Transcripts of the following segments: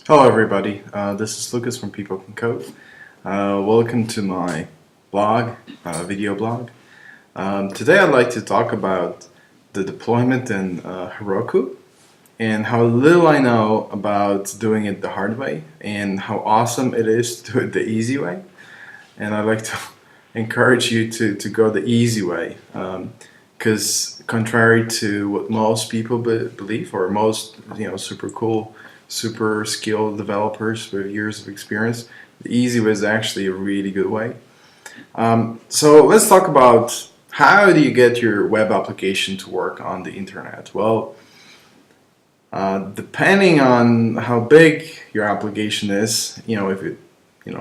Hello everybody, this is Lucas from People Can Code. Welcome to my blog, video blog. Today I'd like to talk about the deployment in Heroku and how little I know about doing it the hard way and how awesome it is to do it the easy way. And I'd like to encourage you to go the easy way because contrary to what most people believe, or most super cool, super skilled developers with years of experience, the easy way is actually a really good way. So let's talk about how do you get your web application to work on the internet. Well, depending on how big your application is, if it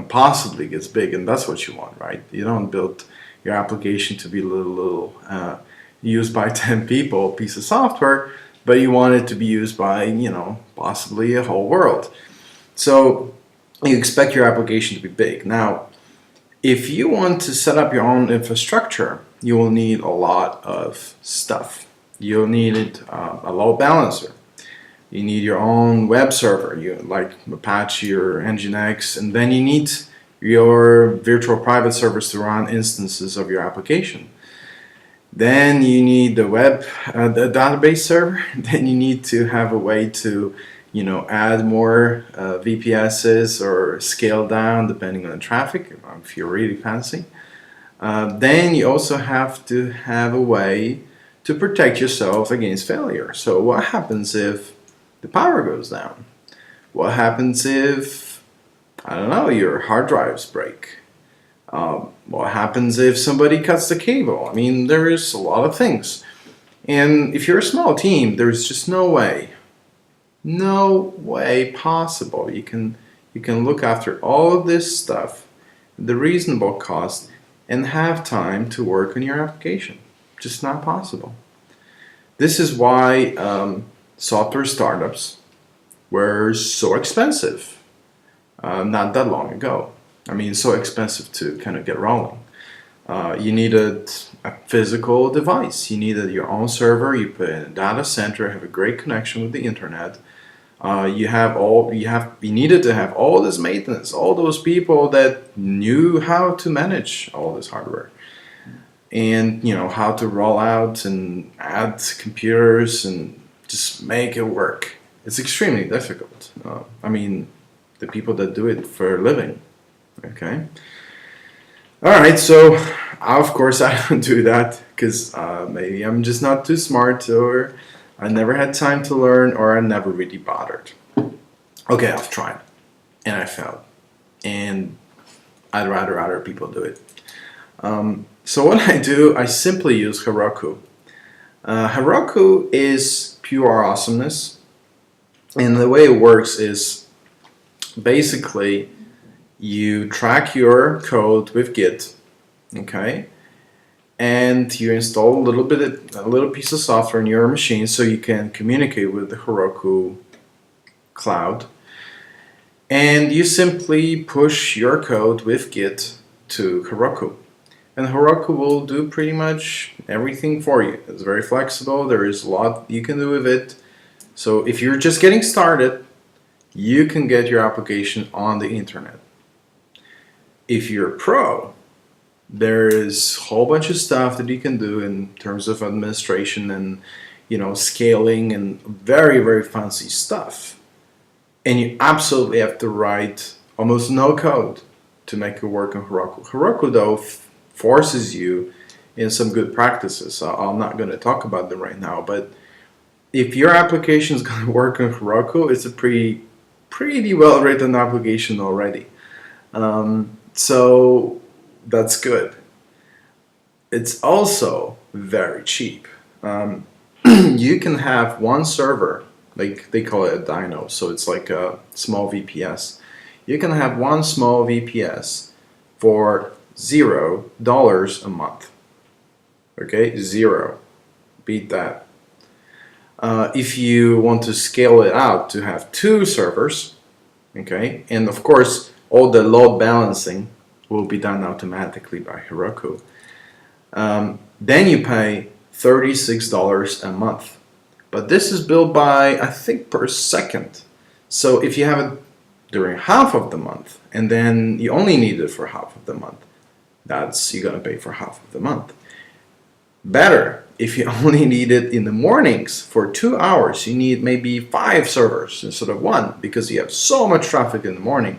possibly gets big, and that's what you want, right? You don't build your application to be a little used by 10 people piece of software, but you want it to be used by possibly a whole world. So you expect your application to be big. Now, if you want to set up your own infrastructure, you will need a lot of stuff. You'll need a load balancer. You need your own web server, like Apache or Nginx, and then you need your virtual private servers to run instances of your application. Then you need the the database server. Then you need to have a way to, add more VPSs or scale down depending on the traffic, if you're really fancy. Then you also have to have a way to protect yourself against failure. So what happens if the power goes down? What happens if, I don't know, your hard drives break? What happens if somebody cuts the cable? I mean, there is a lot of things. And if you're a small team, there's just no way possible you can look after all of this stuff at the reasonable cost and have time to work on your application. Just not possible. This is why software startups were so expensive not that long ago. I mean, so expensive to kind of get rolling. You needed a physical device. You needed your own server. You put in a data center, have a great connection with the internet. You needed to have all this maintenance, all those people that knew how to manage all this hardware, and how to roll out and add computers and just make it work. It's extremely difficult. I mean, the people that do it for a living. Okay. All right. So, of course, I don't do that because maybe I'm just not too smart, or I never had time to learn, or I never really bothered. Okay, I've tried and I failed, and I'd rather other people do it. So what I do, I simply use Heroku. Heroku is pure awesomeness, and the way it works is basically you track your code with Git, okay, and you install a little piece of software in your machine so you can communicate with the Heroku cloud, and you simply push your code with Git to Heroku. And Heroku will do pretty much everything for you. It's very flexible. There is a lot you can do with it. So if you're just getting started, you can get your application on the internet. If you're a pro, there is a whole bunch of stuff that you can do in terms of administration and scaling and very, very fancy stuff. And you absolutely have to write almost no code to make it work on Heroku. Heroku, though, forces you in some good practices. I'm not going to talk about them right now, but if your application is going to work on Heroku, it's a pretty well written application already. So that's good. It's also very cheap. You can have one server, like they call it a dyno, so it's like a small VPS. You can have one small VPS for $0 a month. Okay, zero. Beat that. If you want to scale it out to have two servers, okay, and of course all the load balancing will be done automatically by Heroku. Then you pay $36 a month. But this is billed by, I think, per second. So if you have during half of the month, and then you only need it for half of the month, you're gonna pay for half of the month. Better, if you only need it in the mornings for 2 hours, you need maybe 5 servers instead of 1 because you have so much traffic in the morning.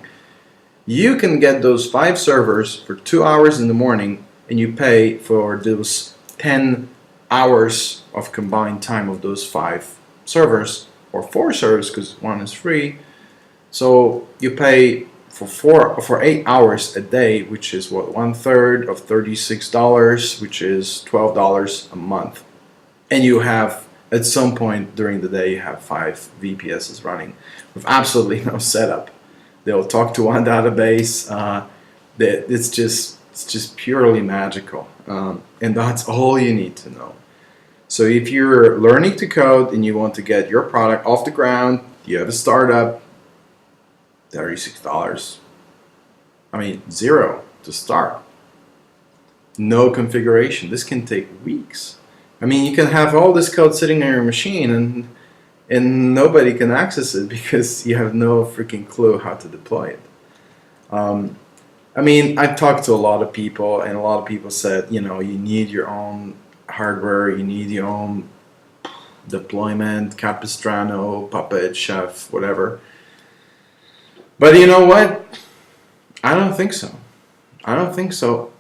You can get those 5 servers for 2 hours in the morning, and you pay for those 10 hours of combined time of those 5 servers, or 4 servers because 1 is free. So you pay for 8 hours a day, which is what, 1/3 of $36, which is $12 a month. And you have, at some point during the day, you have 5 VPSs running with absolutely no setup. They'll talk to one database. It's just purely magical, and that's all you need to know. So if you're learning to code and you want to get your product off the ground, you have a startup, $36. I mean, $0 to start. No configuration. This can take weeks. I mean, you can have all this code sitting on your machine and nobody can access it because you have no freaking clue how to deploy it. I mean, I've talked to a lot of people, and a lot of people said, you need your own hardware, you need your own deployment, Capistrano, Puppet, Chef, whatever. But you know what? I don't think so. I don't think so.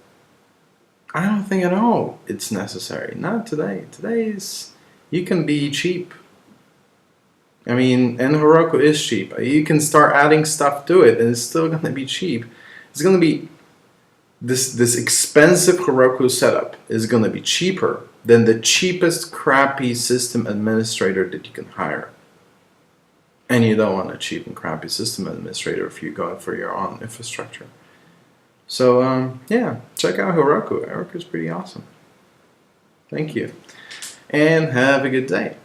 I don't think at all it's necessary. Not today. You can be cheap. I mean, and Heroku is cheap. You can start adding stuff to it and it's still going to be cheap. It's going to be, this expensive Heroku setup is going to be cheaper than the cheapest crappy system administrator that you can hire. And you don't want a cheap and crappy system administrator if you're going for your own infrastructure. So yeah, check out Heroku. Heroku is pretty awesome. Thank you. And have a good day.